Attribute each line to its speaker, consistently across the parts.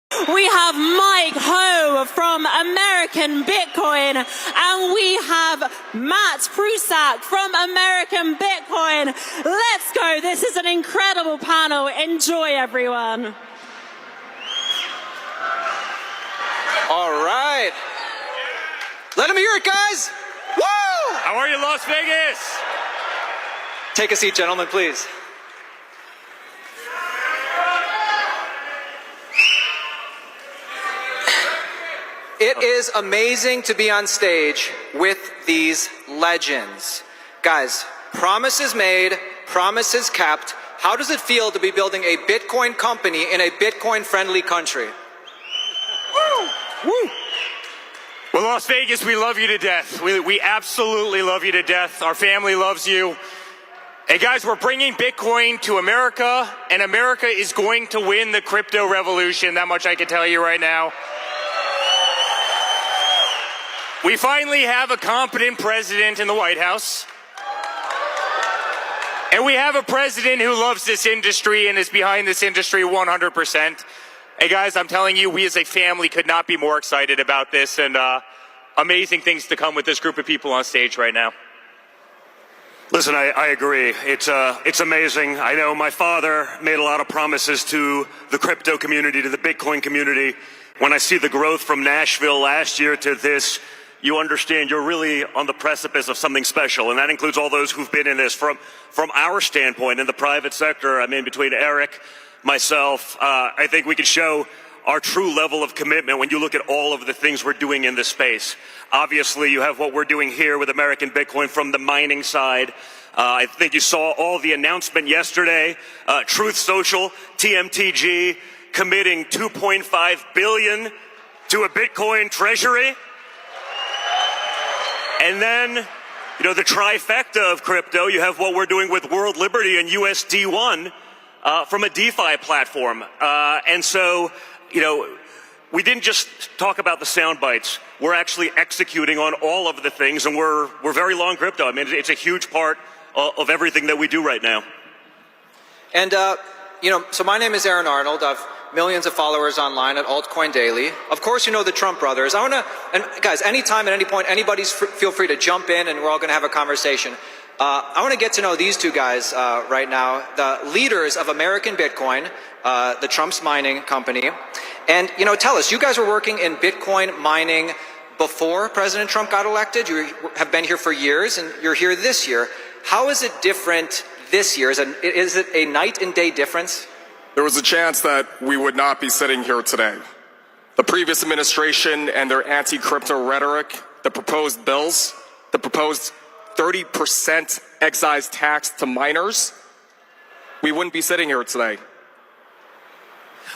Speaker 1: We have Mike Ho from American Bitcoin, and we have Matt Prusak from American Bitcoin. Let's go. This is an incredible panel. Enjoy, everyone.
Speaker 2: All right. Let them hear it, guys. Woo!
Speaker 3: How are you, Las Vegas?
Speaker 2: Take a seat, gentlemen, please. It is amazing to be on stage with these legends. Guys, promises made, promises kept. How does it feel to be building a Bitcoin company in a Bitcoin-friendly country?
Speaker 3: Woo! Woo! Well, Las Vegas, we love you to death. We absolutely love you to death. Our family loves you. Hey, guys, we're bringing Bitcoin to America, and America is going to win the crypto revolution. That much I can tell you right now. We finally have a competent president in the White House. And we have a president who loves this industry and is behind this industry 100%. Hey guys, I'm telling you, we as a family could not be more excited about this, and amazing things to come with this group of people on stage right now.
Speaker 4: Listen, I agree. It's amazing. I know my father made a lot of promises to the crypto community, to the Bitcoin community. When I see the growth from Nashville last year to this, you understand you're really on the precipice of something special, and that includes all those who've been in this from our standpoint in the private sector. I mean, between Eric, myself, I think we can show our true level of commitment when you look at all of the things we're doing in this space. Obviously, you have what we're doing here with American Bitcoin from the mining side. I think you saw all the announcement yesterday. Truth Social, TMTG, committing $2.5 billion to a Bitcoin treasury. And then, you know, the trifecta of crypto, you have what we're doing with World Liberty and USD1 from a DeFi platform. And so, you know, we didn't just talk about the sound bites. We're actually executing on all of the things, and we're very long crypto. I mean, it's a huge part of everything that we do right now.
Speaker 2: And, you know, so my name is Aaron Arnold. I've millions of followers online at Altcoin Daily. Of course, you know the Trump brothers. I want to, and guys, anytime at any point, feel free to jump in and we're all going to have a conversation. I want to get to know these two guys right now, the leaders of American Bitcoin, the Trump's mining company. And, you know, tell us, you guys were working in Bitcoin mining before President Trump got elected. You have been here for years, and you're here this year. How is it different this year? Is it a night and day difference?
Speaker 5: There was a chance that we would not be sitting here today. The previous administration and their anti-crypto rhetoric, the proposed bills, the proposed 30% excise tax to miners, we wouldn't be sitting here today.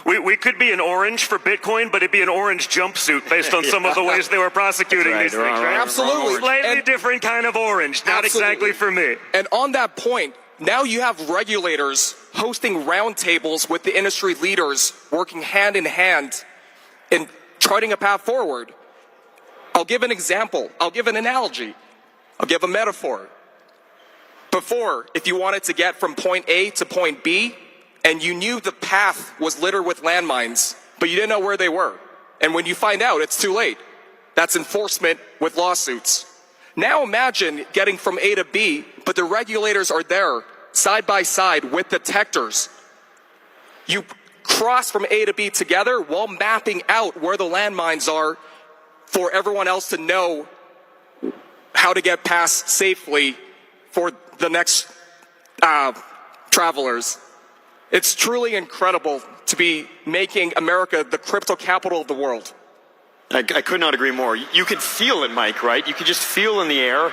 Speaker 4: We could be an orange for Bitcoin, but it'd be an orange jumpsuit based on some of the ways they were prosecuting these things, right?
Speaker 5: Absolutely.
Speaker 4: Slightly different kind of orange, not exactly for me.
Speaker 5: And on that point, now you have regulators hosting roundtables with the industry leaders working hand in hand in charting a path forward. I'll give an example. I'll give an analogy. I'll give a metaphor. Before, if you wanted to get from point A to point B, and you knew the path was littered with landmines, but you didn't know where they were. And when you find out, it's too late. That's enforcement with lawsuits. Now imagine getting from A to B, but the regulators are there, side by side with detectors. You cross from A to B together while mapping out where the landmines are for everyone else to know how to get past safely for the next travelers. It's truly incredible to be making America the crypto capital of the world.
Speaker 6: I could not agree more. You could feel it, Mike, right? You could just feel in the air.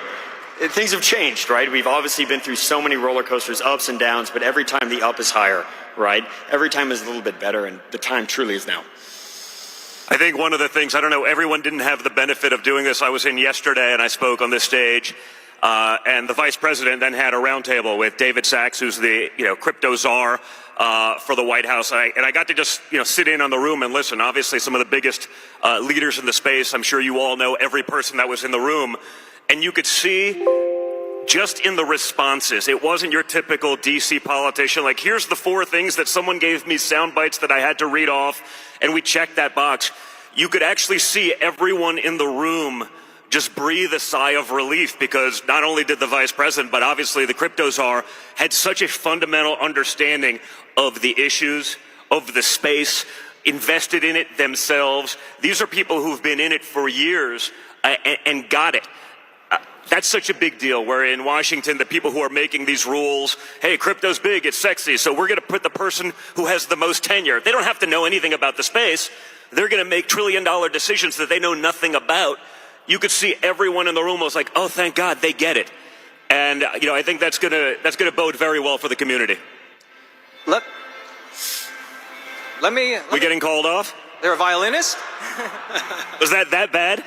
Speaker 6: Things have changed, right? We've obviously been through so many roller coasters, ups and downs, but every time the up is higher, right? Every time is a little bit better, and the time truly is now.
Speaker 4: I think one of the things, I don't know, everyone didn't have the benefit of doing this. I was in yesterday and I spoke on this stage, and the vice president then had a roundtable with David Sachs, who's the crypto czar for the White House. And I got to just sit in on the room and listen. Obviously, some of the biggest leaders in the space. I'm sure you all know every person that was in the room, and you could see just in the responses. It wasn't your typical DC politician, like, here's the 4 things that someone gave me sound bites that I had to read off, and we checked that box. You could actually see everyone in the room just breathe a sigh of relief, because not only did the vice president, but obviously the crypto czar had such a fundamental understanding of the issues, of the space, invested in it themselves. These are people who've been in it for years and got it. That's such a big deal, where in Washington, the people who are making these rules, hey, crypto's big, it's sexy, so we're going to put the person who has the most tenure. They don't have to know anything about the space. They're going to make trillion-dollar decisions that they know nothing about. You could see everyone in the room was like, oh, thank God, they get it. And, I think that's going to bode very well for the community.
Speaker 2: Let me
Speaker 4: getting called off?
Speaker 2: They're a violinist?
Speaker 4: Was that bad?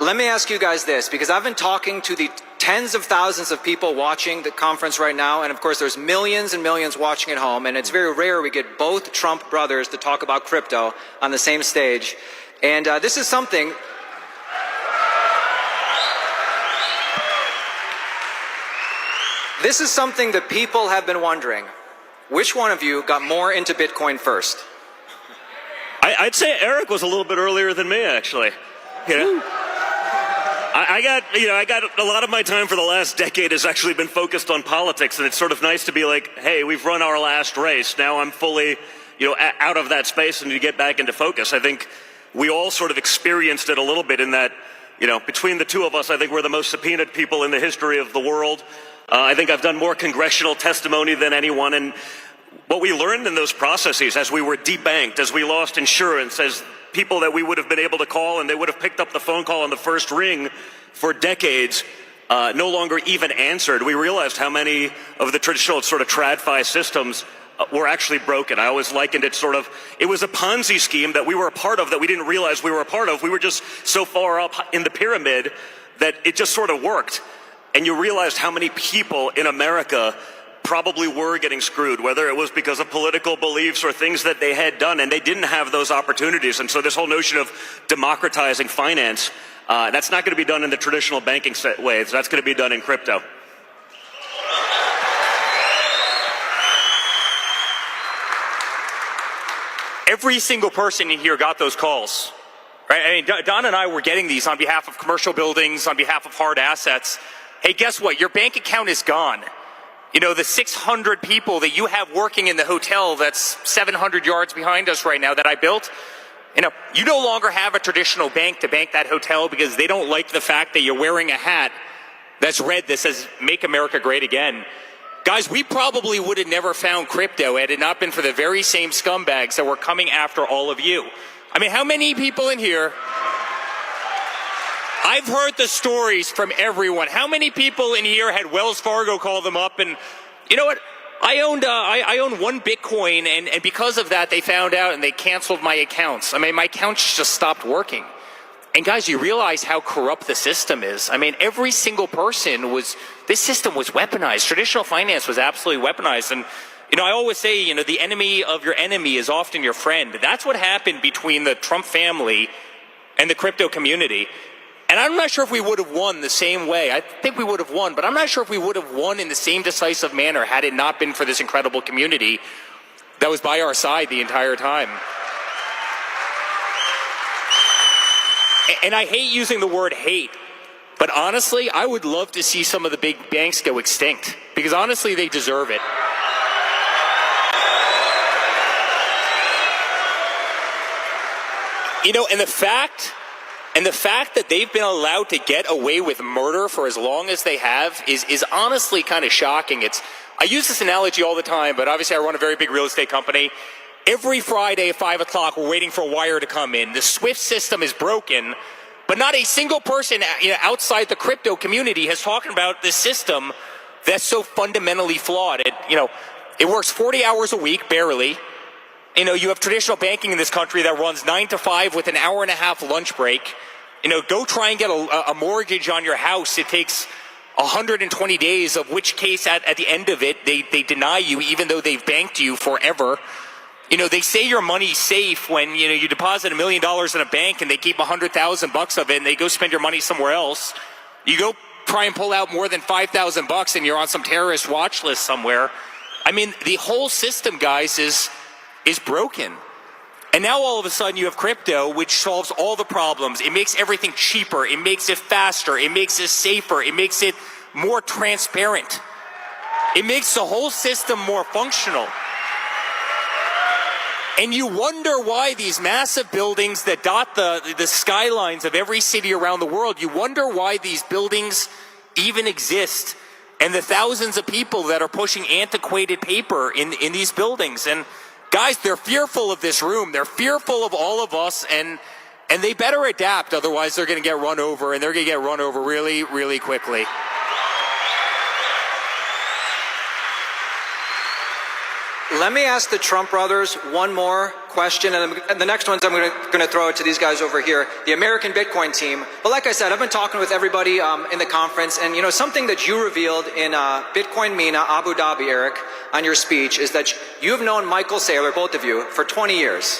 Speaker 2: Let me ask you guys this, because I've been talking to the tens of thousands of people watching the conference right now, and of course there's millions and millions watching at home, and it's very rare we get both Trump brothers to talk about crypto on the same stage. And this is something that people have been wondering. Which one of you got more into Bitcoin first?
Speaker 4: I'd say Eric was a little bit earlier than me, actually. I got a lot of my time for the last decade has actually been focused on politics, and it's sort of nice to be like, hey, we've run our last race. Now I'm fully, out of that space and to get back into focus. I think we all sort of experienced it a little bit in that, between the two of us, I think we're the most subpoenaed people in the history of the world. I think I've done more congressional testimony than anyone, and what we learned in those processes as we were debanked, as we lost insurance, as people that we would have been able to call and they would have picked up the phone call on the first ring for decades no longer even answered. We realized how many of the traditional sort of TradFi systems were actually broken. I always likened it it was a Ponzi scheme that we were a part of that we didn't realize we were a part of. We were just so far up in the pyramid that it just sort of worked. And you realized how many people in America probably were getting screwed, whether it was because of political beliefs or things that they had done, and they didn't have those opportunities. And so this whole notion of democratizing finance, that's not going to be done in the traditional banking ways. That's going to be done in crypto.
Speaker 5: Every single person in here got those calls, right? I mean, Don and I were getting these on behalf of commercial buildings, on behalf of hard assets. Hey, guess what? Your bank account is gone. The 600 people that you have working in the hotel that's 700 yards behind us right now that I built, you no longer have a traditional bank to bank that hotel because they don't like the fact that you're wearing a hat that's red that says, Make America Great Again. Guys, we probably would have never found crypto had it not been for the very same scumbags that were coming after all of you. I mean, how many people in here? I've heard the stories from everyone. How many people in here had Wells Fargo call them up and, you know what? I owned 1 Bitcoin, and because of that, they found out and they canceled my accounts. I mean, my accounts just stopped working. And guys, you realize how corrupt the system is. I mean, every single person this system was weaponized. Traditional finance was absolutely weaponized. And, I always say, the enemy of your enemy is often your friend. That's what happened between the Trump family and the crypto community. And I'm not sure if we would have won the same way. I think we would have won, but I'm not sure if we would have won in the same decisive manner had it not been for this incredible community that was by our side the entire time. And I hate using the word hate, but honestly, I would love to see some of the big banks go extinct, because honestly, they deserve it. And the fact that they've been allowed to get away with murder for as long as they have is honestly kind of shocking. I use this analogy all the time, but obviously I run a very big real estate company. Every Friday at 5 o'clock, we're waiting for a wire to come in. The SWIFT system is broken, but not a single person outside the crypto community has talked about this system that's so fundamentally flawed. It works 40 hours a week, barely. You have traditional banking in this country that runs 9 to 5 with an hour and a half lunch break. Go try and get a mortgage on your house. It takes 120 days, of which case at the end of it, they deny you, even though they've banked you forever. They say your money's safe when, you deposit $1 million in a bank and they keep $100,000 of it and they go spend your money somewhere else. You go
Speaker 3: try and pull out more than $5,000 and you're on some terrorist watch list somewhere. I mean, the whole system, guys, is broken. And now all of a sudden you have crypto, which solves all the problems. It makes everything cheaper. It makes it faster. It makes it safer. It makes it more transparent. It makes the whole system more functional. And you wonder why these massive buildings that dot the skylines of every city around the world, you wonder why these buildings even exist. And the thousands of people that are pushing antiquated paper in these buildings. And guys, they're fearful of this room. They're fearful of all of us, and they better adapt. Otherwise, they're going to get run over, and they're going to get run over really, really quickly.
Speaker 2: Let me ask the Trump brothers one more question, and the next ones I'm going to throw it to these guys over here, the American Bitcoin team. But like I said, I've been talking with everybody in the conference, and you know, something that you revealed in Bitcoin Mina, Abu Dhabi, Eric, on your speech is that you have known Michael Saylor, both of you, for 20 years.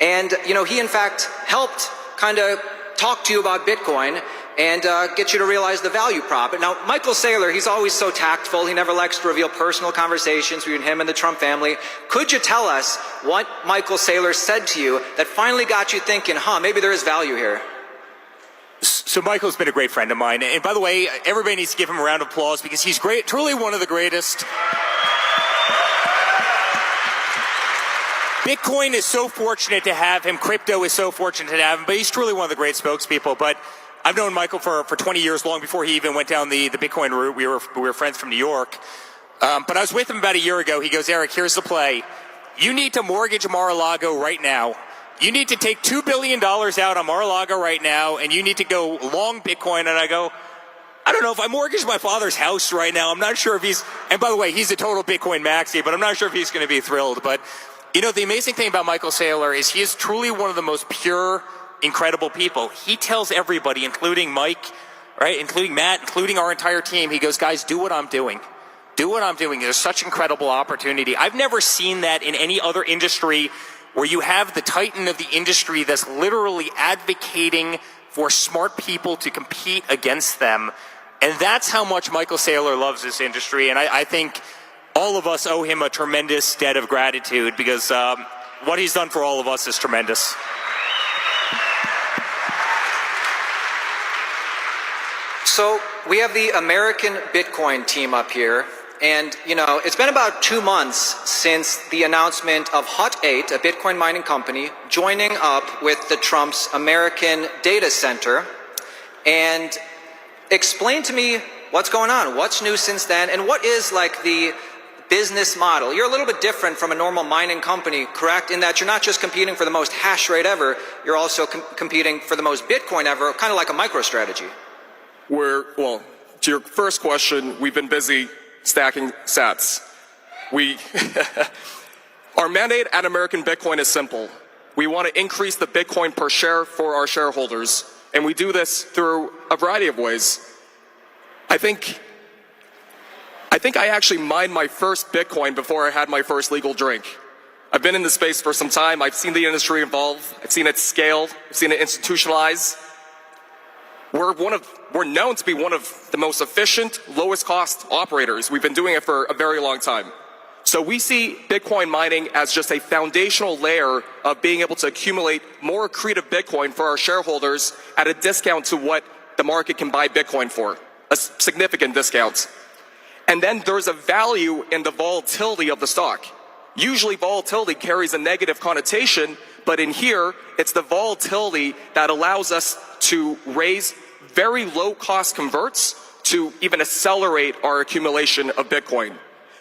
Speaker 2: And you know, he in fact helped kind of talk to you about Bitcoin and get you to realize the value prop. Now, Michael Saylor, he's always so tactful. He never likes to reveal personal conversations between him and the Trump family. Could you tell us what Michael Saylor said to you that finally got you thinking, maybe there is value here?
Speaker 3: So Michael's been a great friend of mine. And by the way, everybody needs to give him a round of applause because he's great, truly one of the greatest. Bitcoin is so fortunate to have him. Crypto is so fortunate to have him. But he's truly one of the great spokespeople. But I've known Michael for 20 years, long before he even went down the Bitcoin route. We were friends from New York. But I was with him about a year ago. He goes, Eric, here's the play. You need to mortgage Mar-a-Lago right now. You need to take $2 billion out on Mar-a-Lago right now, and you need to go long Bitcoin. And I go, I don't know, if I mortgage my father's house right now, I'm not sure if he's, and by the way, he's a total Bitcoin maxi, but I'm not sure if he's going to be thrilled. But, you know, the amazing thing about Michael Saylor is he is truly one of the most pure, incredible people. He tells everybody, including Mike, right, including Matt, including our entire team, he goes, guys, do what I'm doing. Do what I'm doing. There's such incredible opportunity. I've never seen that in any other industry where you have the titan of the industry that's literally advocating for smart people to compete against them. And that's how much Michael Saylor loves this industry. And I think all of us owe him a tremendous debt of gratitude because what he's done for all of us is tremendous.
Speaker 2: So we have the American Bitcoin team up here. And, you know, it's been about 2 months since the announcement of Hut 8, a Bitcoin mining company, joining up with the Trump's American data center. And explain to me what's going on, what's new since then, and what is like the business model. You're a little bit different from a normal mining company, correct? In that you're not just competing for the most hash rate ever, you're also competing for the most Bitcoin ever, kind of like a MicroStrategy.
Speaker 5: Well, to your first question, we've been busy stacking sats. Our mandate at American Bitcoin is simple. We want to increase the Bitcoin per share for our shareholders, and we do this through a variety of ways. I think I actually mined my first Bitcoin before I had my first legal drink. I've been in the space for some time. I've seen the industry evolve. I've seen it scale. I've seen it institutionalize. We're known to be one of the most efficient, lowest cost operators. We've been doing it for a very long time. So we see Bitcoin mining as just a foundational layer of being able to accumulate more accretive Bitcoin for our shareholders at a discount to what the market can buy Bitcoin for, a significant discount. And then there's a value in the volatility of the stock. Usually volatility carries a negative connotation, but in here, it's the volatility that allows us to raise very low cost converts to even accelerate our accumulation of Bitcoin.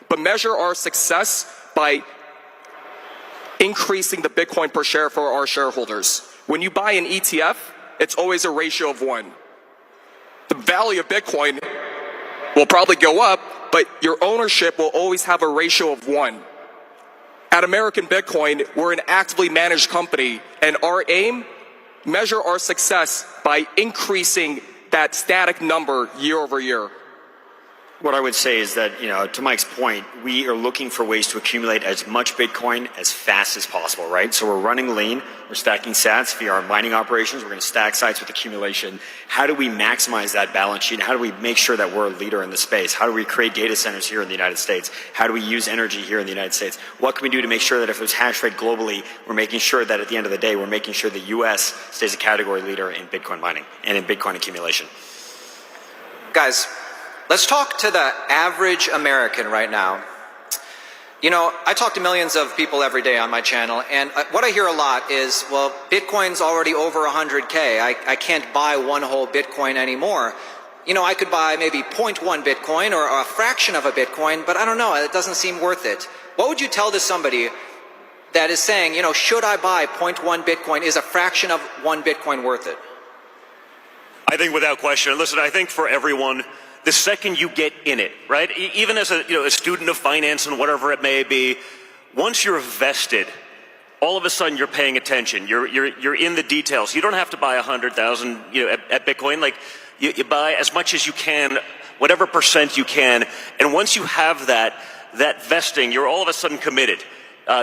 Speaker 5: But measure our success by increasing the Bitcoin per share for our shareholders. When you buy an ETF, it's always a ratio of 1. The value of Bitcoin will probably go up, but your ownership will always have a ratio of 1. At American Bitcoin, we're an actively managed company, and our aim, measure our success by increasing that static number year over year.
Speaker 6: What I would say is that, to Mike's point, we are looking for ways to accumulate as much Bitcoin as fast as possible, right? So we're running lean. We're stacking sats via our mining operations. We're going to stack sites with accumulation. How do we maximize that balance sheet? How do we make sure that we're a leader in the space? How do we create data centers here in the United States? How do we use energy here in the United States? What can we do to make sure that if there's hash rate globally, we're making sure that at the end of the day, we're making sure the U.S. stays a category leader in Bitcoin mining and in Bitcoin accumulation?
Speaker 2: Guys, let's talk to the average American right now. I talk to millions of people every day on my channel, and what I hear a lot is, well, Bitcoin's already over 100K. I can't buy one whole Bitcoin anymore. I could buy maybe 0.1 Bitcoin or a fraction of a Bitcoin, but I don't know, it doesn't seem worth it. What would you tell to somebody that is saying, should I buy 0.1 Bitcoin? Is a fraction of one Bitcoin worth it?
Speaker 4: I think without question. Listen, I think for everyone, the second you get in it, right? Even as a student of finance and whatever it may be, once you're vested, all of a sudden you're paying attention. You're in the details. You don't have to buy 100,000 at Bitcoin. Like you buy as much as you can, whatever percent you can, and once you have that vesting, you're all of a sudden committed.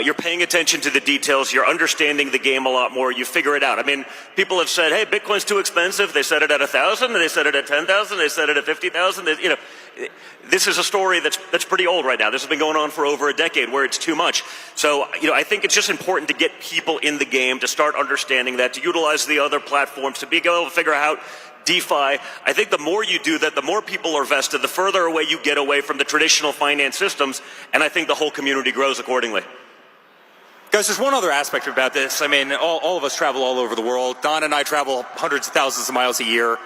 Speaker 4: You're paying attention to the details. You're understanding the game a lot more. You figure it out. I mean, people have said, "Hey, Bitcoin's too expensive." They said it at 1,000. They said it at 10,000. They said it at 50,000. This is a story that's pretty old right now. This has been going on for over a decade, where it's too much. So, I think it's just important to get people in the game, to start understanding that, to utilize the other platforms, to be able to figure out DeFi. I think the more you do that, the more people are vested, the further away you get away from the traditional finance systems, and I think the whole community grows accordingly.
Speaker 7: Guys, there's one other aspect about this. I mean, all of us travel all over the world. Don and I travel hundreds of thousands of miles a year.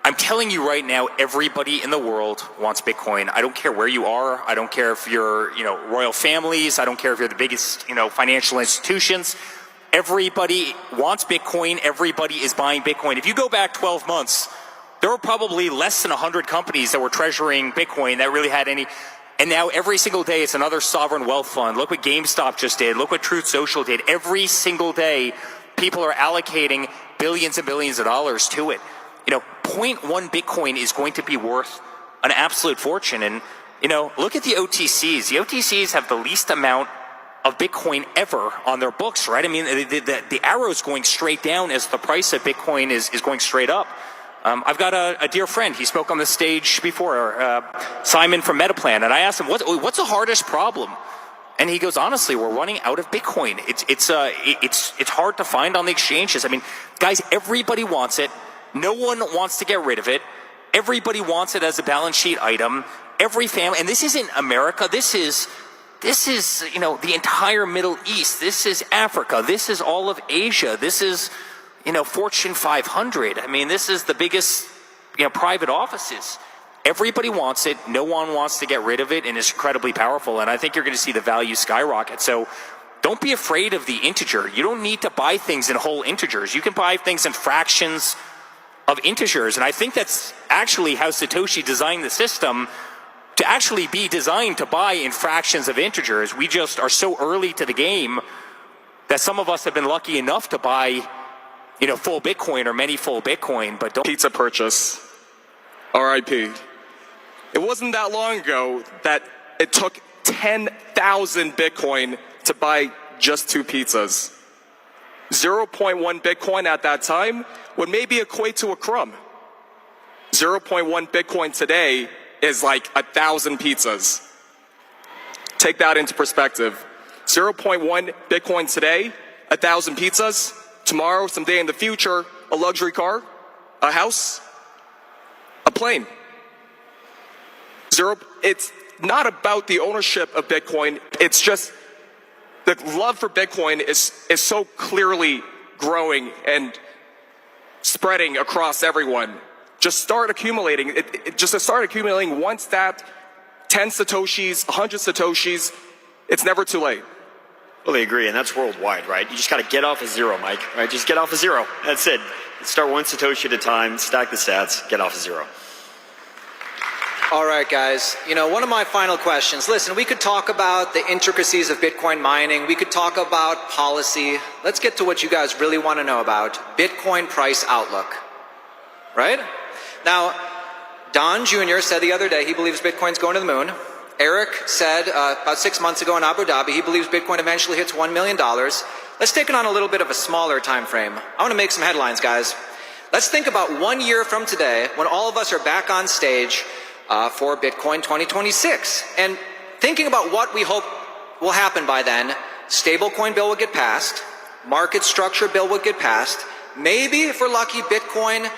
Speaker 7: I'm telling you right now, everybody in the world wants Bitcoin. I don't care where you are. I don't care if you're, royal families. I don't care if you're the biggest, financial institutions. Everybody wants Bitcoin. Everybody is buying Bitcoin. If you go back 12 months, there were probably less than 100 companies that were treasuring Bitcoin that really had any. And now every single day it's another sovereign wealth fund. Look what GameStop just did. Look what Truth Social did. Every single day people are allocating billions and billions of dollars to it. 0.1 Bitcoin is going to be worth an absolute fortune. And, look at the OTCs. The OTCs have the least amount of Bitcoin ever on their books, right? I mean, the arrow's going straight down as the price of Bitcoin is going straight up. I've got a dear friend. He spoke on the stage before, Simon from Metaplan, and I asked him, "What's the hardest problem?" And he goes, "Honestly, we're running out of Bitcoin. It's hard to find on the exchanges. I mean, guys, everybody wants it. No one wants to get rid of it. Everybody wants it as a balance sheet item. Every family, and this isn't America. This is the entire Middle East. This is Africa. This is all of Asia. This is." Fortune 500. I mean, this is the biggest, private offices. Everybody wants it. No one wants to get rid of it, and it's incredibly powerful. And I think you're going to see the value skyrocket. So don't be afraid of the integer. You don't need to buy things in whole integers. You can buy things in fractions of integers. And I think that's actually how Satoshi designed the system, to actually be designed to buy in fractions of integers. We just are so early to the game that some of us have been lucky enough to buy full Bitcoin or many full Bitcoin, but don't.
Speaker 5: Pizza purchase. RIP. It wasn't that long ago that it took 10,000 Bitcoin to buy just 2 pizzas. 0.1 Bitcoin at that time would maybe equate to a crumb. 0.1 Bitcoin today is like 1,000 pizzas. Take that into perspective. 0.1 Bitcoin today, 1,000 pizzas. Tomorrow, someday in the future, a luxury car, a house, a plane. It's not about the ownership of Bitcoin. It's just the love for Bitcoin is so clearly growing and spreading across everyone. Just start accumulating. Just to start accumulating once that 10 Satoshis, 100 Satoshis, it's never too late.
Speaker 6: Fully agree, and that's worldwide, right? You just got to get off of zero, Mike, right? Just get off of zero. That's it. Start one Satoshi at a time, stack the sats, get off of zero.
Speaker 2: All right, guys. One of my final questions. Listen, we could talk about the intricacies of Bitcoin mining. We could talk about policy. Let's get to what you guys really want to know about. Bitcoin price outlook. Right? Now, Don Jr. said the other day he believes Bitcoin's going to the moon. Eric said about 6 months ago in Abu Dhabi he believes Bitcoin eventually hits $1 million. Let's take it on a little bit of a smaller time frame. I want to make some headlines, guys. Let's think about 1 year from today when all of us are back on stage for Bitcoin 2026. And thinking about what we hope will happen by then, stablecoin bill will get passed, market structure bill will get passed, maybe if we're lucky Bitcoin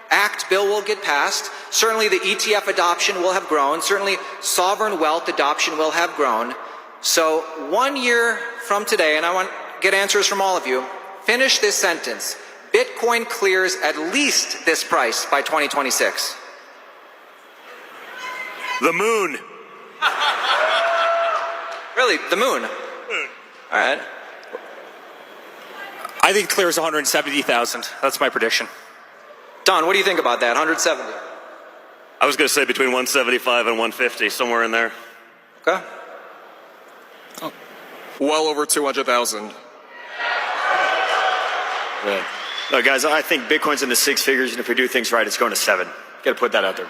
Speaker 2: Act bill will get passed, certainly the ETF adoption will have grown, certainly sovereign wealth adoption will have grown. So 1 year from today, and I want to get answers from all of you, finish this sentence. Bitcoin clears at least this price by 2026.
Speaker 4: The moon.
Speaker 2: Really, the moon? All right.
Speaker 7: I think it clears 170,000. That's my prediction.
Speaker 2: Don, what do you think about that? 170?
Speaker 4: I was going to say between 175 and 150, somewhere in there.
Speaker 2: Okay.
Speaker 5: Well over 200,000.
Speaker 6: Yeah. No, guys, I think Bitcoin's in the six figures, and if we do things right, it's going to 7. Got to put that out there.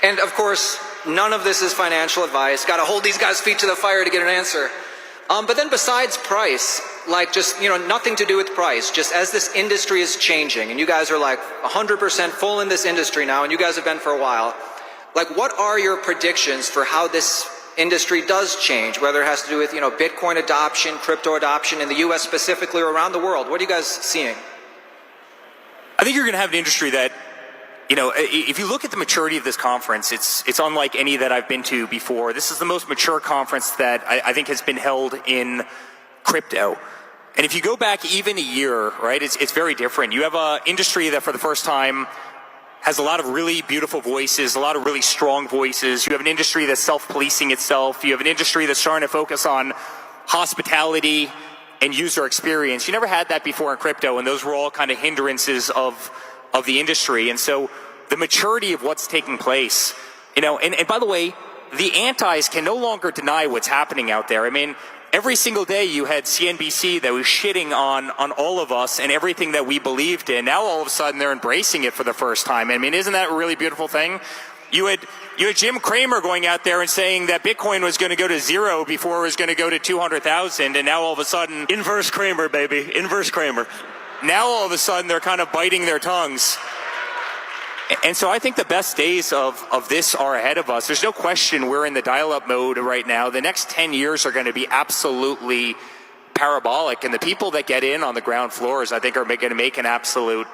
Speaker 2: And of course, none of this is financial advice. Got to hold these guys' feet to the fire to get an answer. But then besides price, like just, nothing to do with price, just as this industry is changing, and you guys are like 100% full in this industry now, and you guys have been for a while, like what are your predictions for how this industry does change, whether it has to do with, Bitcoin adoption, crypto adoption in the US specifically or around the world? What are you guys seeing?
Speaker 7: I think you're going to have an industry that, if you look at the maturity of this conference, it's unlike any that I've been to before. This is the most mature conference that I think has been held in crypto. And if you go back even a year, right, it's very different. You have an industry that for the first time has a lot of really beautiful voices, a lot of really strong voices. You have an industry that's self-policing itself. You have an industry that's starting to focus on hospitality and user experience. You never had that before in crypto, and those were all kind of hindrances of the industry. And so the maturity of what's taking place, and by the way, the antis can no longer deny what's happening out there. I mean, every single day you had CNBC that was shitting on all of us and everything that we believed in. Now all of a sudden they're embracing it for the first time. I mean, isn't that a really beautiful thing? You had Jim Cramer going out there and saying that Bitcoin was going to go to 0 before it was going to go to 200,000, and now all of a sudden...
Speaker 4: Inverse Cramer, baby. Inverse Cramer.
Speaker 7: Now all of a sudden they're kind of biting their tongues. And so I think the best days of this are ahead of us. There's no question we're in the dial-up mode right now. The next 10 years are going to be absolutely parabolic. And the people that get in on the ground floors, I think, are going to make an absolute,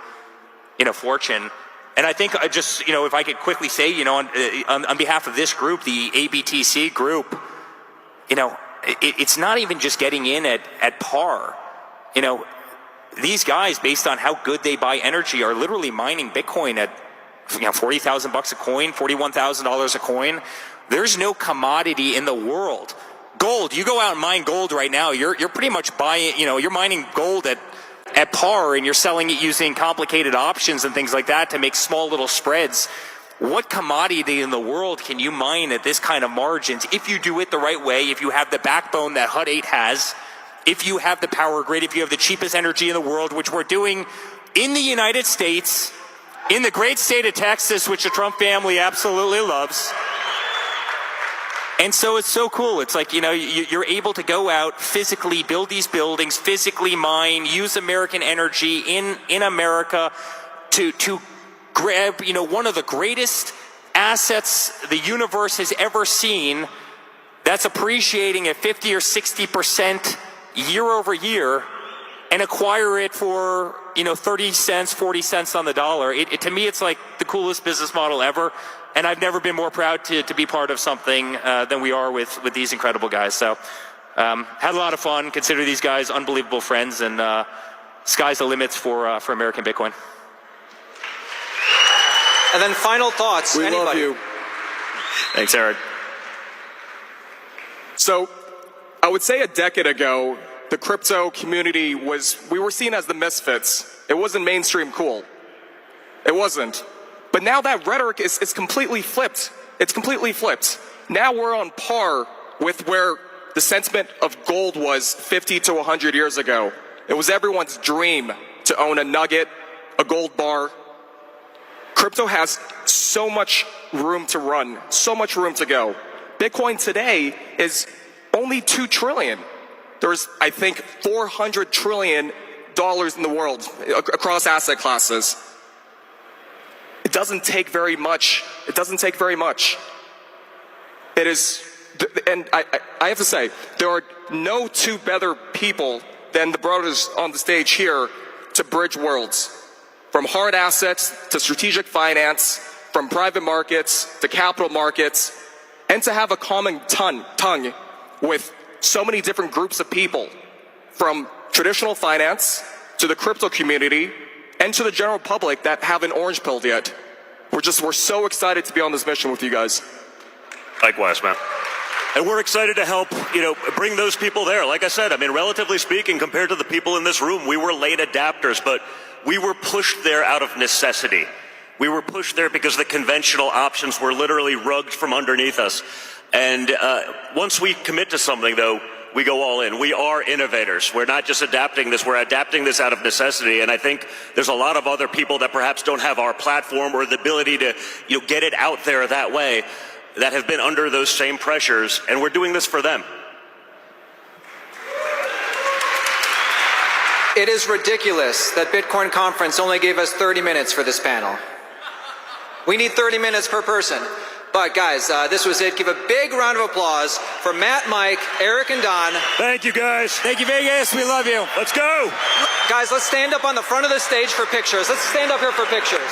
Speaker 7: fortune. And I think I just, if I could quickly say, on behalf of this group, the ABTC group, it's not even just getting in at par. These guys, based on how good they buy energy, are literally mining Bitcoin at $40,000 a coin, $41,000 a coin. There's no commodity in the world. Gold, you go out and mine gold right now, you're pretty much buying, you're mining gold at par, and you're selling it using complicated options and things like that to make small little spreads. What commodity in the world can you mine at this kind of margins if you do it the right way, if you have the backbone that HUD 8 has, if you have the power grid, if you have the cheapest energy in the world, which we're doing in the United States, in the great state of Texas, which the Trump family absolutely loves. And so it's so cool. It's like, you're able to go out, physically build these buildings, physically mine, use American energy in America to grab, one of the greatest assets the universe has ever seen that's appreciating at 50 or 60% year over year, and acquire it for 30 cents, 40 cents on the dollar. To me, it's like the coolest business model ever, and I've never been more proud to be part of something than we are with these incredible guys. So had a lot of fun. Consider these guys unbelievable friends, and sky's the limits for American Bitcoin.
Speaker 2: And then final thoughts.
Speaker 5: We
Speaker 2: Anybody?
Speaker 5: love you.
Speaker 6: Thanks, Eric.
Speaker 5: So I would say a decade ago, the crypto community we were seen as the misfits. It wasn't mainstream cool. It wasn't. But now that rhetoric is completely flipped. It's completely flipped. Now we're on par with where the sentiment of gold was 50 to 100 years ago. It was everyone's dream to own a nugget, a gold bar. Crypto has so much room to run, so much room to go. Bitcoin today is only $2 trillion. There's, I think, $400 trillion in the world across asset classes. It doesn't take very much. It doesn't take very much. It is, and I have to say, there are no two better people than the brothers on the stage here to bridge worlds. From hard assets to strategic finance, from private markets to capital markets, and to have a common tongue with so many different groups of people, from traditional finance to the crypto community and to the general public that haven't orange pilled yet. We're so excited to be on this mission with you guys.
Speaker 4: Likewise, man. And we're excited to help, bring those people there. Like I said, I mean, relatively speaking, compared to the people in this room, we were late adapters, but we were pushed there out of necessity. We were pushed there because the conventional options were literally rugged from underneath us. And once we commit to something, though, we go all in. We are innovators. We're not just adapting this, we're adapting this out of necessity. And I think there's a lot of other people that perhaps don't have our platform or the ability to get it out there that way, that have been under those same pressures, and we're doing this for them.
Speaker 2: It is ridiculous that Bitcoin Conference only gave us 30 minutes for this panel. We need 30 minutes per person. But guys, this was it. Give a big round of applause for Matt, Mike, Eric, and Don.
Speaker 4: Thank you, guys.
Speaker 7: Thank you, Vegas. We love you.
Speaker 4: Let's go.
Speaker 2: Guys, let's stand up on the front of the stage for pictures. Let's stand up here for pictures.